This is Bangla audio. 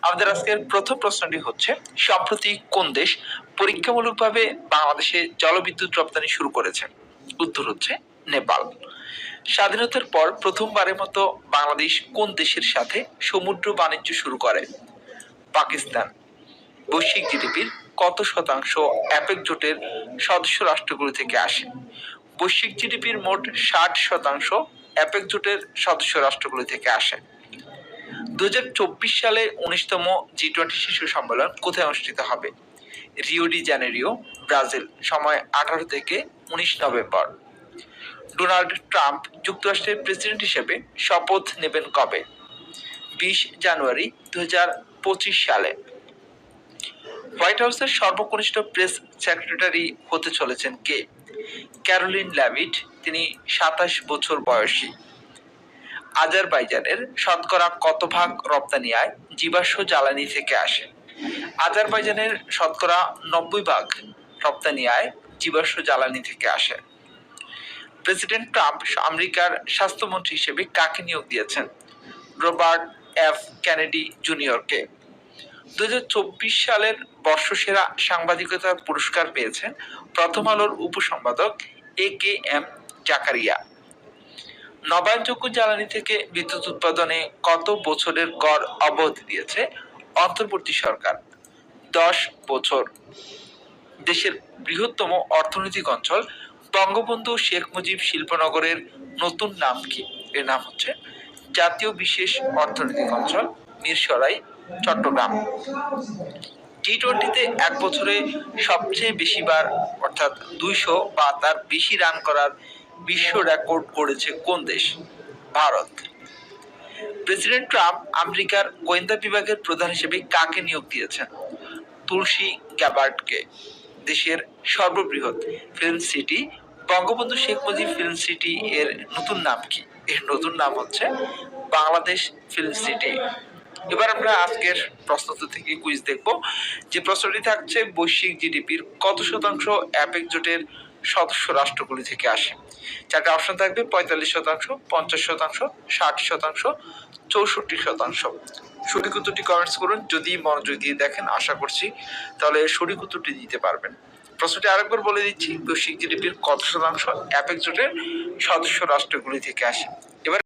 আমাদের আজকের প্রথম প্রশ্নটি হচ্ছে, সম্প্রতি কোন দেশ পরীক্ষামূলকভাবে বাংলাদেশে জলবিদ্যুৎ রপ্তানি শুরু করেছে? উত্তর হচ্ছে নেপাল। স্বাধীনতার পর প্রথমবারের মতো বাংলাদেশ কোন দেশের সাথে সমুদ্র বাণিজ্য শুরু করে? পাকিস্তান। বৈশ্বিক জিডিপির কত শতাংশ অ্যাপেক জোটের সদস্য রাষ্ট্রগুলো থেকে আসে? বৈশ্বিক জিডিপির মোট 60% অ্যাপেক জোটের সদস্য রাষ্ট্রগুলো থেকে আসে। 2024 সালে 19তম G20 শীর্ষ সম্মেলন কোথায় অনুষ্ঠিত হবে? Rio de Janeiro, Brazil. সময় 18 থেকে 19 নভেম্বর। ডোনাল্ড ট্রাম্প যুক্তরাষ্ট্রের প্রেসিডেন্ট হিসেবে শপথ নেবেন কবে? 20 জানুয়ারি 2025 সালে। হোয়াইট হাউসের সর্বকনিষ্ঠ প্রেস সেক্রেটারি হতে চলেছেন কে? ক্যারোলিন ল্যাভিট। তিনি 27 বছর বয়সী। আজারবাইজানের শতকরা কত ভাগ রপ্তানি আয় জীবাশ্ম জ্বালানি থেকে আসে? আজারবাইজানের শতকরা 90 ভাগ রপ্তানি আয় জীবাশ্ম জ্বালানি থেকে আসে। প্রেসিডেন্ট ট্রাম্প আমেরিকার স্বাস্থ্যমন্ত্রী হিসেবে কাকে নিয়োগ দিয়েছেন? Robert F Kennedy জুনিয়রকে। 2024 সালের বর্ষসেরা সাংবাদিকতার পুরস্কার পেয়েছেন প্রথম আলোর উপসম্পাদক AKM জাকারিয়া। নবায়নযোগ্য জ্বালানি থেকে বিদ্যুৎ উৎপাদনে কত বছরের গড় অব্যাহতি দিয়েছে অন্তর্বর্তী সরকার? 10 বছর। দেশের বৃহত্তম অর্থনৈতিক অঞ্চল বঙ্গবন্ধু শেখ মুজিব শিল্পনগরের নতুন নাম কি? এর নাম হচ্ছে জাতীয় বিশেষ অর্থনৈতিক অঞ্চল মিরসরাই, চট্টগ্রাম। টি-20তে এক বছরে সবচেয়ে বেশিবার অর্থাৎ 200 বা তার বেশি রান করার বিশ্ব রেকর্ড করেছে কোন দেশ? ভারত। প্রেসিডেন্ট ট্রাম্প আমেরিকার গোয়েন্দা বিভাগের প্রধান হিসেবে কাকে নিয়োগ দিয়েছেন? তুলসী গ্যাবার্ডকে। দেশের সর্ববৃহৎ film city Bangabandhu Sheikh Mujib film city এর নতুন নাম কি? এর নতুন নাম হচ্ছে বাংলাদেশ ফিল্ম সিটি। এবার আমরা আজকের প্রশ্নোত্তর থেকে কুইজ দেখব। যে প্রশ্নটি থাকছে, বৈশ্বিক জিডিপির কত শতাংশ অ্যাপেক জোটের সদস্য রাষ্ট্রগুলি থেকে আসে? চারটা অপশন থাকবে: 45%, 50%, 60%, 64%। সঠিক উত্তরটি কমেন্টস করুন। যদি মনোযোগ দিয়ে দেখেন, আশা করছি তাহলে সঠিক উত্তরটি দিতে পারবেন। প্রশ্নটি আরেকবার বলে দিচ্ছি, বৈশ্বিক জিডিপির কত শতাংশ অ্যাপেক জোটের সদস্য রাষ্ট্রগুলি থেকে আসে? এবার